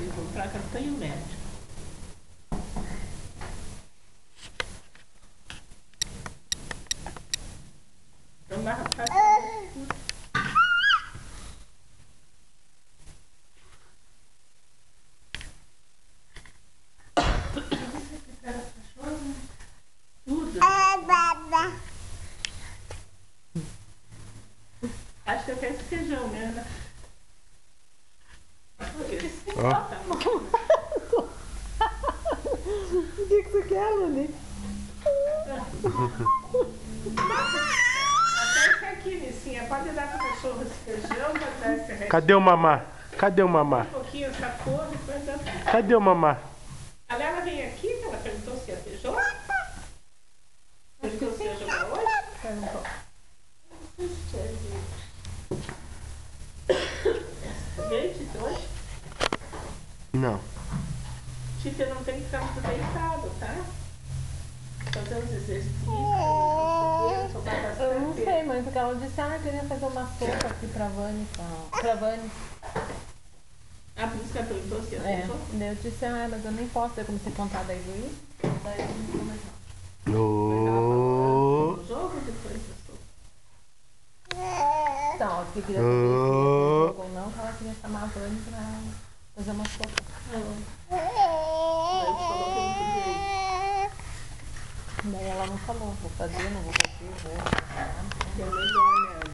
Eles vão pra casa, tem o médico. Tomar tudo. Acho que eu quero esse feijão, né? O que você quer, Luli? Até esse aqui, Nicinha. Pode dar pro cachorro esse feijão, pode dar esse resto. Cadê o mamá? Cadê o mamá? Um pouquinho essa cor, depois dá pra... Cadê o mamá? A Lela vem aqui, que ela perguntou se ia ter jogo. Perguntou se ia jogar hoje. Perguntou. Leite hoje? Não. Tita não tem que ficar muito deitado, tá? Fazer uns exercícios. Eu não sei, mãe, porque ela disse, queria fazer uma sopa aqui pra Vani. Pra Vani. Ah, por isso que ela perguntou se ia ter É, jogo? daí eu disse, mas eu nem posso. Daí eu comecei a contar daí Luiz. Daí eu não vou mais não. Ô. O jogo depois da sopa. Então, ela queria saber se ia ter jogo ou não, que ela queria chamar a Vani pra fazer uma sopa. Daí falou que não podia ir. Daí ela não falou, vou fazer, não vou fazer, vou. Que é melhor, né?